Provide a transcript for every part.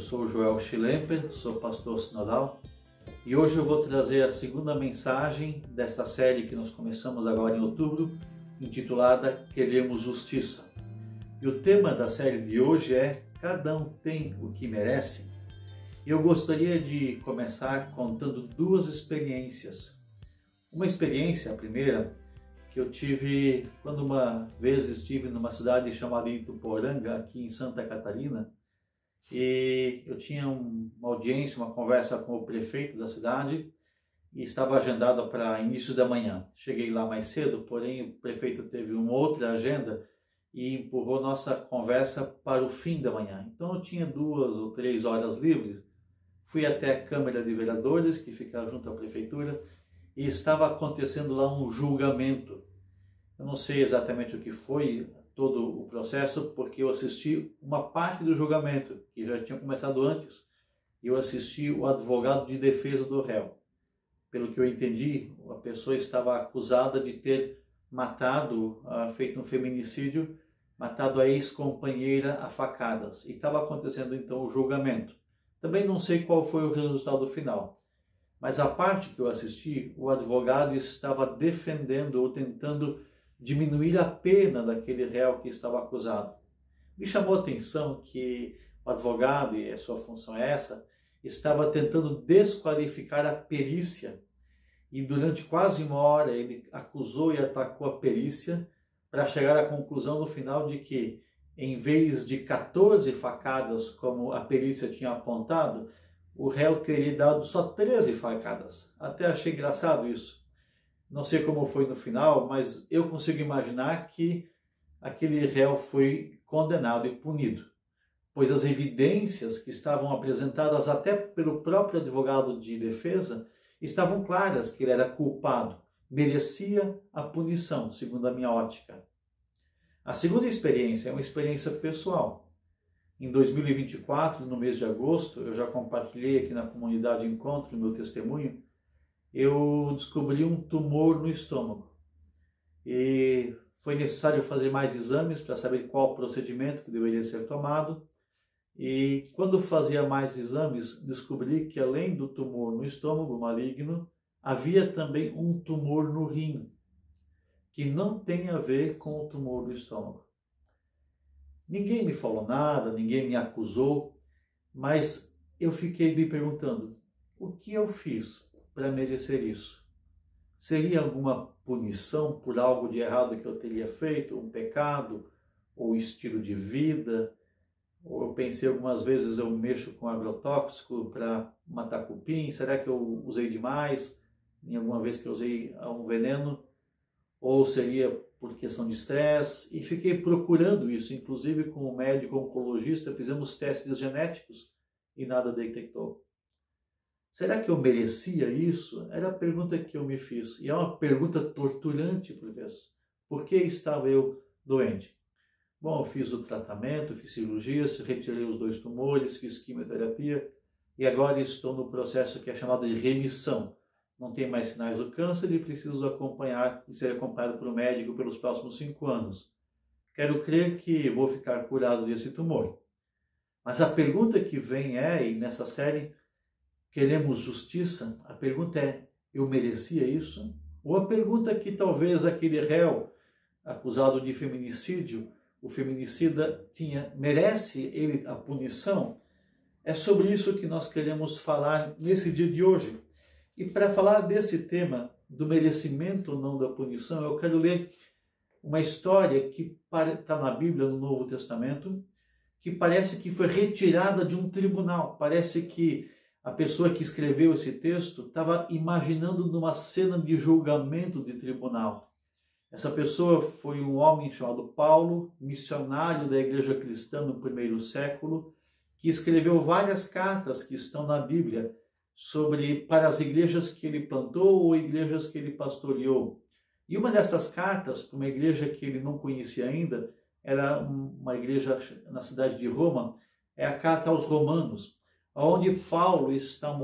sou o Joel Schlemper, sou pastor sinodal e hoje eu vou trazer a segunda mensagem dessa série que nós começamos agora em outubro, intitulada Queremos Justiça. E o tema da série de hoje é Cada um tem o que merece. E eu gostaria de começar contando duas experiências. Uma experiência, a primeira, que eu tive quando uma vez estive numa cidade chamada Ituporanga, aqui em Santa Catarina, e eu tinha uma audiência, uma conversa com o prefeito da cidade e estava agendada para início da manhã. Cheguei lá mais cedo, porém o prefeito teve uma outra agenda e empurrou nossa conversa para o fim da manhã. Então eu tinha 2 ou 3 horas livres, fui até a Câmara de Vereadores, que fica junto à prefeitura, e estava acontecendo lá um julgamento. Eu não sei exatamente o que foi todo o processo, porque eu assisti uma parte do julgamento, que já tinha começado antes. Eu assisti o advogado de defesa do réu. Pelo que eu entendi, a pessoa estava acusada de ter matado, feito um feminicídio, matado a ex-companheira a facadas. E estava acontecendo então o julgamento. Também não sei qual foi o resultado final. Mas a parte que eu assisti, o advogado estava defendendo ou tentando diminuir a pena daquele réu que estava acusado. Me chamou a atenção que o advogado, e a sua função é essa, estava tentando desqualificar a perícia. E durante quase uma hora ele acusou e atacou a perícia para chegar à conclusão no final de que, em vez de 14 facadas, como a perícia tinha apontado, o réu teria dado só 13 facadas. Até achei engraçado isso. Não sei como foi no final, mas eu consigo imaginar que aquele réu foi condenado e punido, pois as evidências que estavam apresentadas até pelo próprio advogado de defesa estavam claras que ele era culpado, merecia a punição, segundo a minha ótica. A segunda experiência é uma experiência pessoal. Em 2024, no mês de agosto, eu já compartilhei aqui na comunidade Encontro, meu testemunho, eu descobri um tumor no estômago. E foi necessário fazer mais exames para saber qual procedimento que deveria ser tomado. E quando fazia mais exames, descobri que além do tumor no estômago maligno, havia também um tumor no rim, que não tem a ver com o tumor do estômago. Ninguém me falou nada, ninguém me acusou, mas eu fiquei me perguntando, o que eu fiz para merecer isso? Seria alguma punição por algo de errado que eu teria feito, um pecado, ou estilo de vida? Ou eu pensei algumas vezes, eu mexo com agrotóxico para matar cupim, será que eu usei demais? Em alguma vez que eu usei um veneno? Ou seria por questão de estresse? E fiquei procurando isso, inclusive com o médico oncologista, fizemos testes genéticos e nada detectou. Será que eu merecia isso? Era a pergunta que eu me fiz. E é uma pergunta torturante por vezes. Por que estava eu doente? Bom, eu fiz o tratamento, fiz cirurgias, retirei os 2 tumores, fiz quimioterapia e agora estou no processo que é chamado de remissão. Não tem mais sinais do câncer e preciso acompanhar e ser acompanhado por um médico pelos próximos 5 anos. Quero crer que vou ficar curado desse tumor. Mas a pergunta que vem e nessa série, Queremos Justiça? A pergunta é, eu merecia isso? Ou a pergunta que talvez aquele réu acusado de feminicídio, o feminicida merece ele a punição? É sobre isso que nós queremos falar nesse dia de hoje. E para falar desse tema, do merecimento ou não da punição, eu quero ler uma história que está na Bíblia, no Novo Testamento, que parece que foi retirada de um tribunal. Parece que a pessoa que escreveu esse texto estava imaginando numa cena de julgamento de tribunal. Essa pessoa foi um homem chamado Paulo, missionário da igreja cristã no primeiro século, que escreveu várias cartas que estão na Bíblia para as igrejas que ele plantou ou igrejas que ele pastoreou. E uma dessas cartas, para uma igreja que ele não conhecia ainda, era uma igreja na cidade de Roma, é a carta aos Romanos, onde Paulo está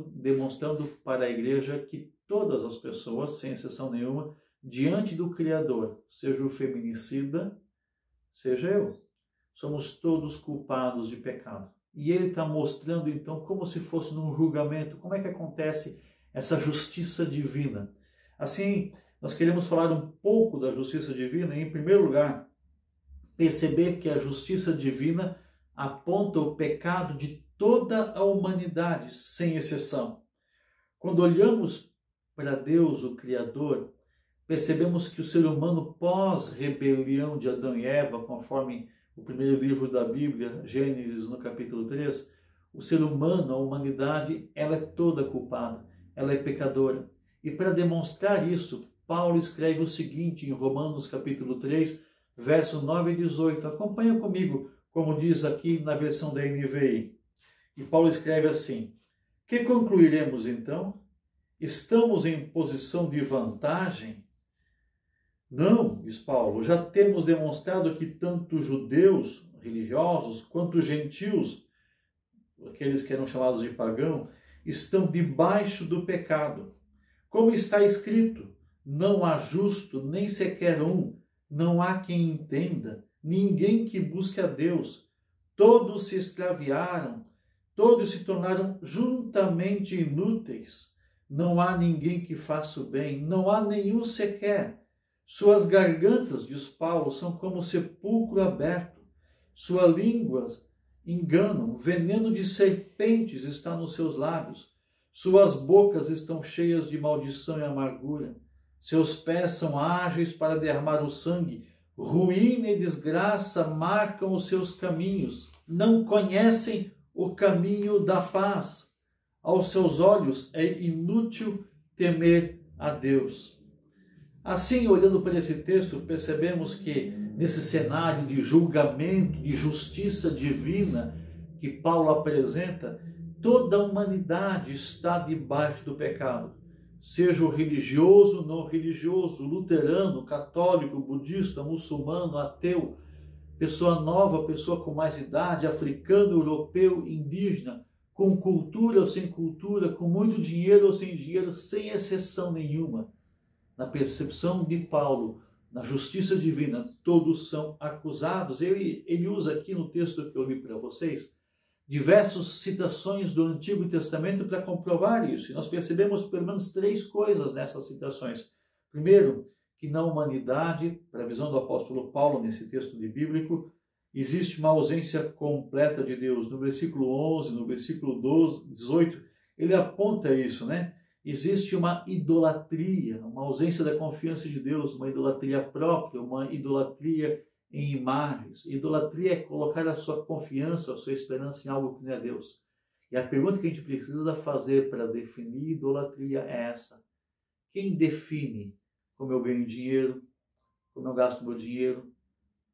demonstrando para a igreja que todas as pessoas, sem exceção nenhuma, diante do Criador, seja o feminicida, seja eu, somos todos culpados de pecado. e ele está mostrando então como se fosse num julgamento, como é que acontece essa justiça divina. Assim, nós queremos falar um pouco da justiça divina e, em primeiro lugar, perceber que a justiça divina aponta o pecado de toda a humanidade, sem exceção. Quando olhamos para Deus, o Criador, percebemos que o ser humano pós-rebelião de Adão e Eva, conforme o primeiro livro da Bíblia, Gênesis, no capítulo 3, o ser humano, a humanidade, ela é toda culpada, ela é pecadora. E para demonstrar isso, Paulo escreve o seguinte em Romanos capítulo 3, verso 9 e 18. Acompanha comigo, como diz aqui na versão da NVI. E Paulo escreve assim: que concluiremos então? Estamos em posição de vantagem? Não, diz Paulo, já temos demonstrado que tanto judeus religiosos quanto gentios, aqueles que eram chamados de pagão, estão debaixo do pecado. Como está escrito, não há justo, nem sequer um, não há quem entenda, ninguém que busque a Deus. Todos se extraviaram, todos se tornaram juntamente inúteis. Não há ninguém que faça o bem, não há nenhum sequer. Suas gargantas, diz Paulo, são como sepulcro aberto. Sua língua enganam, veneno de serpentes está nos seus lábios. Suas bocas estão cheias de maldição e amargura. Seus pés são ágeis para derramar o sangue. Ruína e desgraça marcam os seus caminhos. Não conhecem o caminho da paz. Aos seus olhos é inútil temer a Deus. Assim, olhando para esse texto, percebemos que nesse cenário de julgamento, de justiça divina que Paulo apresenta, toda a humanidade está debaixo do pecado. Seja o religioso, não religioso, luterano, católico, budista, muçulmano, ateu, pessoa nova, pessoa com mais idade, africano, europeu, indígena, com cultura ou sem cultura, com muito dinheiro ou sem dinheiro, sem exceção nenhuma. Na percepção de Paulo, na justiça divina, todos são acusados. Ele usa aqui no texto que eu li para vocês, diversas citações do Antigo Testamento para comprovar isso. E nós percebemos pelo menos 3 coisas nessas citações. Primeiro, que na humanidade, para a visão do apóstolo Paulo nesse texto bíblico, existe uma ausência completa de Deus. No versículo 11, no versículo 12, 18, ele aponta isso, né? Existe uma idolatria, uma ausência da confiança de Deus, uma idolatria própria, uma idolatria em imagens. Idolatria é colocar a sua confiança, a sua esperança em algo que não é Deus. E a pergunta que a gente precisa fazer para definir idolatria é essa: quem define como eu ganho dinheiro, como eu gasto meu dinheiro,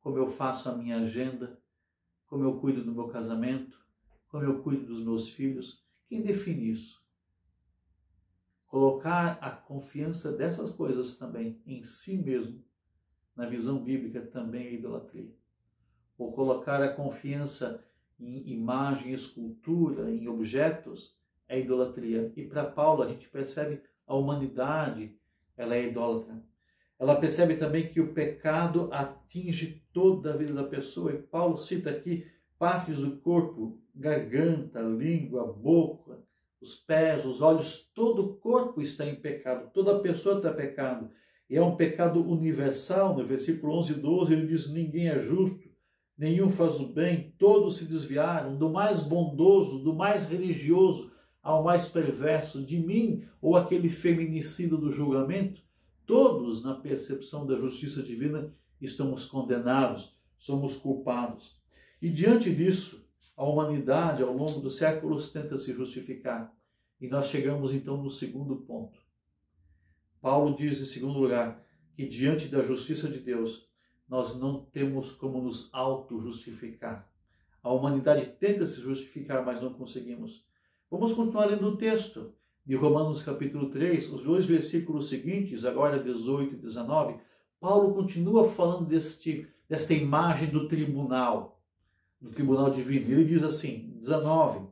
como eu faço a minha agenda, como eu cuido do meu casamento, como eu cuido dos meus filhos? Quem define isso? Colocar a confiança dessas coisas também em si mesmo, na visão bíblica, também é idolatria. Ou colocar a confiança em imagem, escultura, em objetos, é idolatria. E para Paulo a gente percebe a humanidade, ela é idólatra. Ela percebe também que o pecado atinge toda a vida da pessoa. E Paulo cita aqui partes do corpo, garganta, língua, boca, os pés, os olhos, todo o corpo está em pecado, toda a pessoa está em pecado. E é um pecado universal. No versículo 11 e 12 ele diz: ninguém é justo, nenhum faz o bem, todos se desviaram, do mais bondoso, do mais religioso ao mais perverso, de mim ou aquele feminicida do julgamento. Todos, na percepção da justiça divina, estamos condenados, somos culpados. E diante disso, a humanidade, ao longo dos séculos, tenta se justificar. E nós chegamos, então, no segundo ponto. Paulo diz, em segundo lugar, que diante da justiça de Deus, nós não temos como nos auto-justificar. A humanidade tenta se justificar, mas não conseguimos. Vamos continuar lendo o texto de Romanos capítulo 3, os 2 versículos seguintes, agora 18 e 19. Paulo continua falando desta imagem do tribunal divino. Ele diz assim, 19: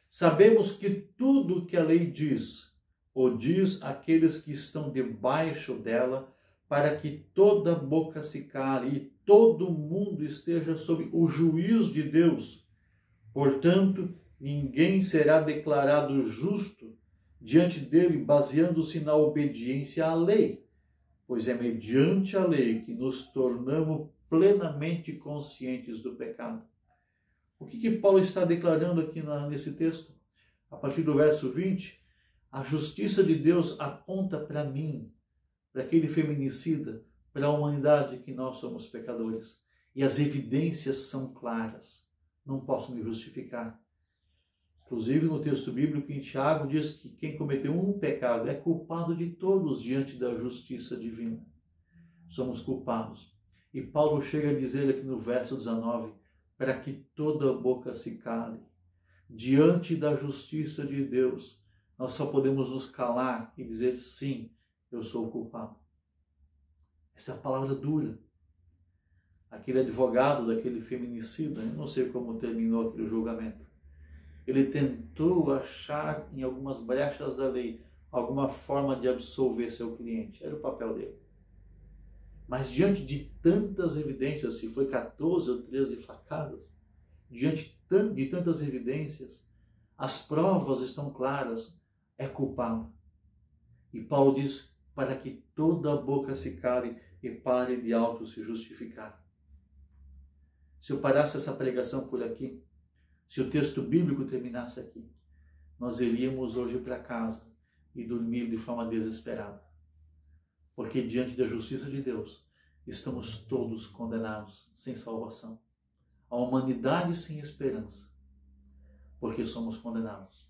sabemos que tudo que a lei diz, o diz àqueles que estão debaixo dela, para que toda boca se cale e todo mundo esteja sob o juízo de Deus. Portanto, ninguém será declarado justo diante dele baseando-se na obediência à lei, pois é mediante a lei que nos tornamos plenamente conscientes do pecado. O que Paulo está declarando aqui nesse texto? A partir do verso 20, a justiça de Deus aponta para mim, para aquele feminicida, para a humanidade que nós somos pecadores. E as evidências são claras. Não posso me justificar. Inclusive no texto bíblico em Tiago diz que quem cometeu um pecado é culpado de todos diante da justiça divina. Somos culpados. E Paulo chega a dizer aqui no verso 19, para que toda boca se cale. Diante da justiça de Deus, nós só podemos nos calar e dizer sim, eu sou culpado. Essa é a palavra dura. Aquele advogado daquele feminicida, eu não sei como terminou aquele julgamento. Ele tentou achar em algumas brechas da lei alguma forma de absolver seu cliente. Era o papel dele. Mas diante de tantas evidências, se foi 14 ou 13 facadas, diante de tantas evidências, as provas estão claras, é culpado. E Paulo diz, para que toda a boca se cale e pare de auto se justificar. Se eu parasse essa pregação por aqui, se o texto bíblico terminasse aqui, nós iríamos hoje para casa e dormir de forma desesperada. Porque diante da justiça de Deus, estamos todos condenados, sem salvação. A humanidade sem esperança, porque somos condenados.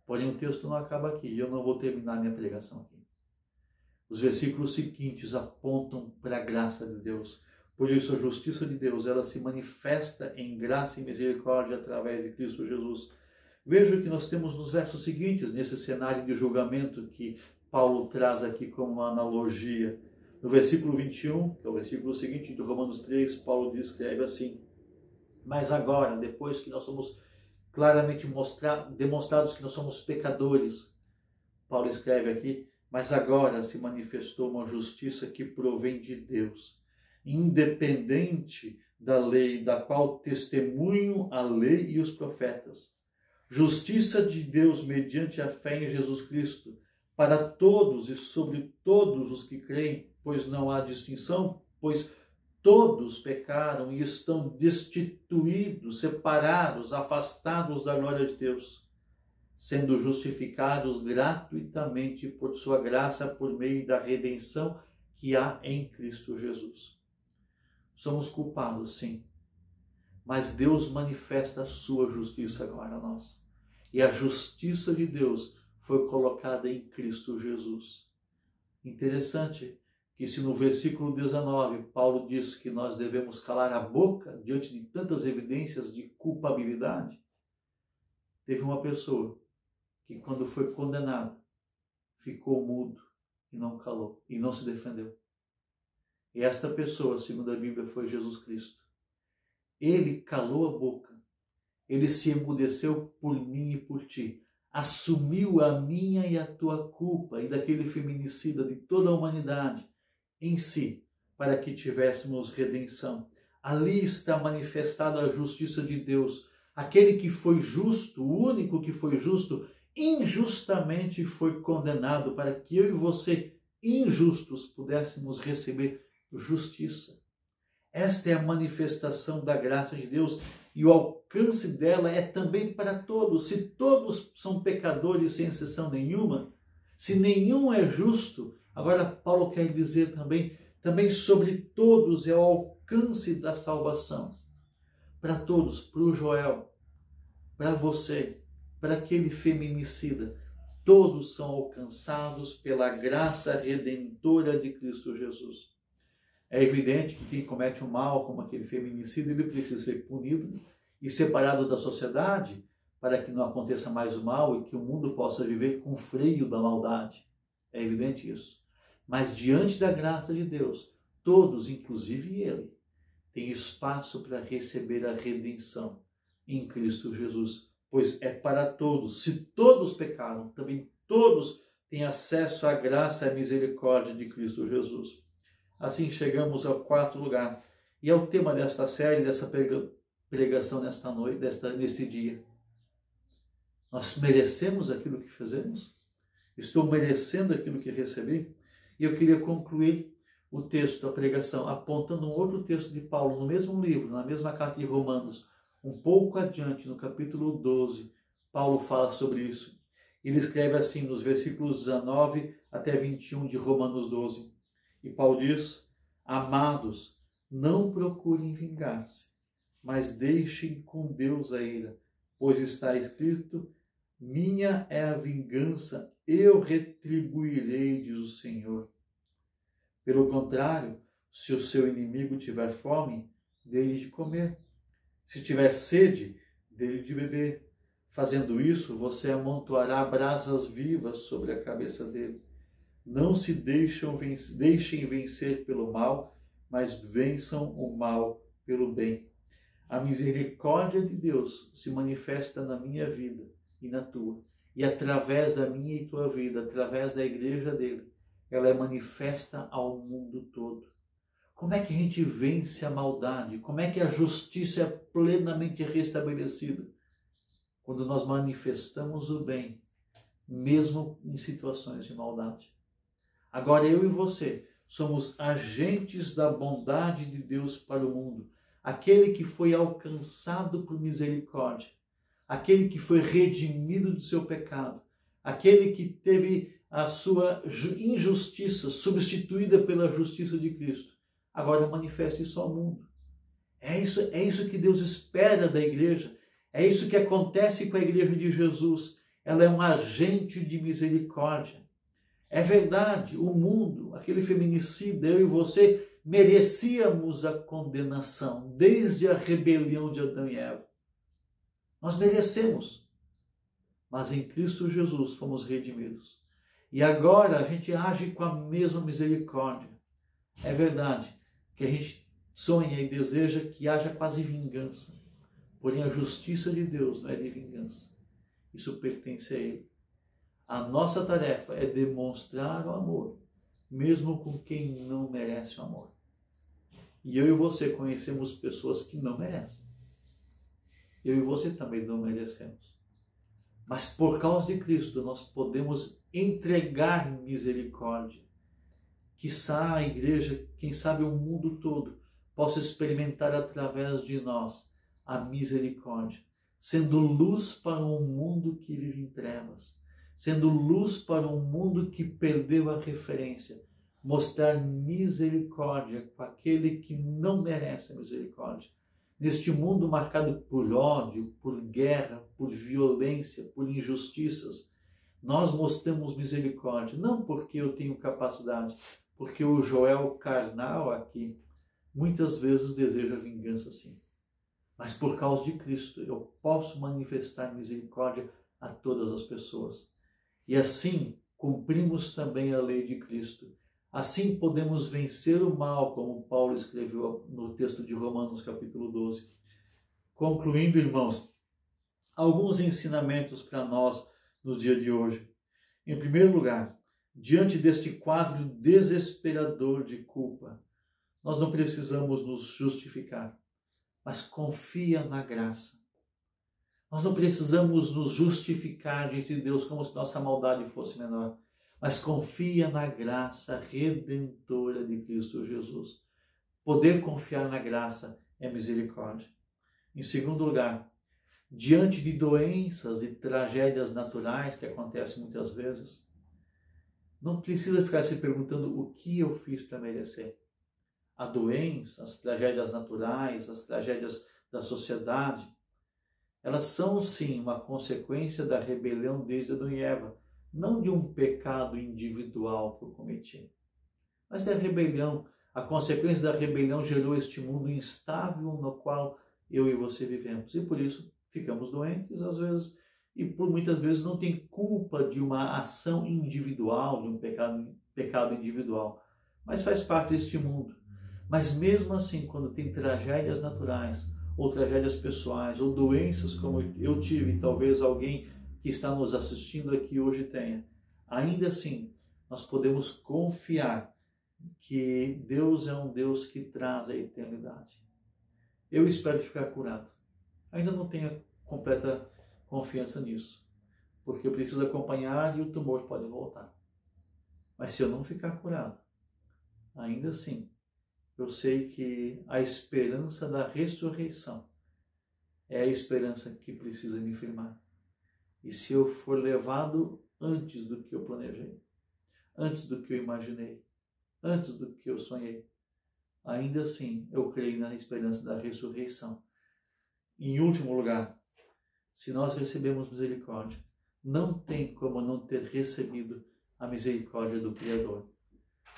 Porém, o texto não acaba aqui, e eu não vou terminar minha pregação aqui. Os versículos seguintes apontam para a graça de Deus. Por isso, a justiça de Deus, ela se manifesta em graça e misericórdia através de Cristo Jesus. Veja o que nós temos nos versos seguintes, nesse cenário de julgamento que Paulo traz aqui como uma analogia. No versículo 21, que é o versículo seguinte de Romanos 3, Paulo escreve assim: mas agora, depois que nós somos claramente demonstrados que nós somos pecadores, Paulo escreve aqui, mas agora se manifestou uma justiça que provém de Deus, independente da lei, da qual testemunham a lei e os profetas. Justiça de Deus mediante a fé em Jesus Cristo, para todos e sobre todos os que creem, pois não há distinção, pois todos pecaram e estão destituídos, separados, afastados da glória de Deus, sendo justificados gratuitamente por sua graça por meio da redenção que há em Cristo Jesus. Somos culpados, sim, mas Deus manifesta a sua justiça agora a nós. E a justiça de Deus foi colocada em Cristo Jesus. Interessante que se no versículo 19 Paulo diz que nós devemos calar a boca diante de tantas evidências de culpabilidade, teve uma pessoa que quando foi condenado ficou mudo e não calou e não se defendeu. E esta pessoa, segundo a Bíblia, foi Jesus Cristo. Ele calou a boca, ele se emudeceu por mim e por ti, assumiu a minha e a tua culpa e daquele feminicida de toda a humanidade em si, para que tivéssemos redenção. Ali está manifestada a justiça de Deus. Aquele que foi justo, o único que foi justo, injustamente foi condenado para que eu e você, injustos, pudéssemos receber justiça. Esta é a manifestação da graça de Deus e o alcance dela é também para todos. Se todos são pecadores sem exceção nenhuma, se nenhum é justo, agora Paulo quer dizer também sobre todos é o alcance da salvação. Para todos, para o Joel, para você, para aquele feminicida, todos são alcançados pela graça redentora de Cristo Jesus. É evidente que quem comete um mal, como aquele feminicida, ele precisa ser punido e separado da sociedade para que não aconteça mais o mal e que o mundo possa viver com o freio da maldade. É evidente isso. Mas diante da graça de Deus, todos, inclusive ele, têm espaço para receber a redenção em Cristo Jesus, pois é para todos. Se todos pecaram, também todos têm acesso à graça e à misericórdia de Cristo Jesus. Assim chegamos ao quarto lugar, e é o tema desta série, dessa pregação nesta noite, neste dia. Nós merecemos aquilo que fizemos? Estou merecendo aquilo que recebi? E eu queria concluir o texto, a pregação, apontando um outro texto de Paulo, no mesmo livro, na mesma carta de Romanos, um pouco adiante, no capítulo 12, Paulo fala sobre isso. Ele escreve assim, nos versículos 19 até 21 de Romanos 12. E Paulo diz: amados, não procurem vingar-se, mas deixem com Deus a ira, pois está escrito: minha é a vingança, eu retribuirei, diz o Senhor. Pelo contrário, se o seu inimigo tiver fome, dê-lhe de comer. Se tiver sede, dê-lhe de beber. Fazendo isso, você amontoará brasas vivas sobre a cabeça dele. Não se deixem vencer pelo mal, mas vençam o mal pelo bem. A misericórdia de Deus se manifesta na minha vida e na tua. E através da minha e tua vida, através da igreja dele, ela é manifesta ao mundo todo. Como é que a gente vence a maldade? Como é que a justiça é plenamente restabelecida? Quando nós manifestamos o bem, mesmo em situações de maldade. Agora eu e você somos agentes da bondade de Deus para o mundo. Aquele que foi alcançado por misericórdia, aquele que foi redimido do seu pecado, aquele que teve a sua injustiça substituída pela justiça de Cristo, agora manifesta isso ao mundo. É isso que Deus espera da igreja, é isso que acontece com a igreja de Jesus. Ela é um agente de misericórdia. É verdade, o mundo, aquele feminicida, eu e você, merecíamos a condenação desde a rebelião de Adão e Eva. Nós merecemos, mas em Cristo Jesus fomos redimidos. E agora a gente age com a mesma misericórdia. É verdade que a gente sonha e deseja que haja quase vingança, porém a justiça de Deus não é de vingança. Isso pertence a Ele. A nossa tarefa é demonstrar o amor, mesmo com quem não merece o amor. E eu e você conhecemos pessoas que não merecem. Eu e você também não merecemos. Mas por causa de Cristo nós podemos entregar misericórdia. Quiçá a igreja, quem sabe o mundo todo, possa experimentar através de nós a misericórdia, sendo luz para um mundo que vive em trevas, sendo luz para um mundo que perdeu a referência, mostrar misericórdia com aquele que não merece a misericórdia. Neste mundo marcado por ódio, por guerra, por violência, por injustiças, nós mostramos misericórdia, não porque eu tenho capacidade, porque o Joel carnal aqui muitas vezes deseja vingança sim. Mas por causa de Cristo eu posso manifestar misericórdia a todas as pessoas. E assim cumprimos também a lei de Cristo. Assim podemos vencer o mal, como Paulo escreveu no texto de Romanos capítulo 12. Concluindo, irmãos, alguns ensinamentos para nós no dia de hoje. Em primeiro lugar, diante deste quadro desesperador de culpa, nós não precisamos nos justificar, mas confia na graça. Nós não precisamos nos justificar diante de Deus como se nossa maldade fosse menor, mas confia na graça redentora de Cristo Jesus. Poder confiar na graça é misericórdia. Em segundo lugar, diante de doenças e tragédias naturais que acontecem muitas vezes, não precisa ficar se perguntando o que eu fiz para merecer. A doença, as tragédias naturais, as tragédias da sociedade, elas são sim uma consequência da rebelião desde Adão e Eva, não de um pecado individual que eu cometi, mas da rebelião. A consequência da rebelião gerou este mundo instável no qual eu e você vivemos. E por isso ficamos doentes às vezes, e por muitas vezes não tem culpa de uma ação individual, de um pecado individual, mas faz parte deste mundo. Mas mesmo assim, quando tem tragédias naturais, ou tragédias pessoais, ou doenças como eu tive, e talvez alguém que está nos assistindo aqui hoje tenha, ainda assim, nós podemos confiar que Deus é um Deus que traz a eternidade. Eu espero ficar curado. Ainda não tenho completa confiança nisso, porque eu preciso acompanhar e o tumor pode voltar. Mas se eu não ficar curado, ainda assim, eu sei que a esperança da ressurreição é a esperança que precisa me firmar. E se eu for levado antes do que eu planejei, antes do que eu imaginei, antes do que eu sonhei, ainda assim eu creio na esperança da ressurreição. Em último lugar, se nós recebemos misericórdia, não tem como não ter recebido a misericórdia do Criador.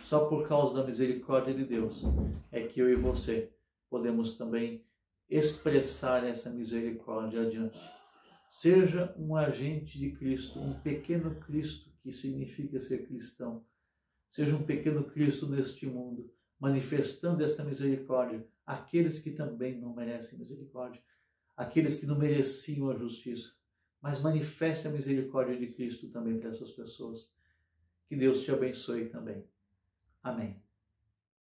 Só por causa da misericórdia de Deus é que eu e você podemos também expressar essa misericórdia adiante. Seja um agente de Cristo, um pequeno Cristo, que significa ser cristão. Seja um pequeno Cristo neste mundo, manifestando esta misericórdia àqueles que também não merecem misericórdia, àqueles que não mereciam a justiça. Mas manifeste a misericórdia de Cristo também para essas pessoas. Que Deus te abençoe também. Amém.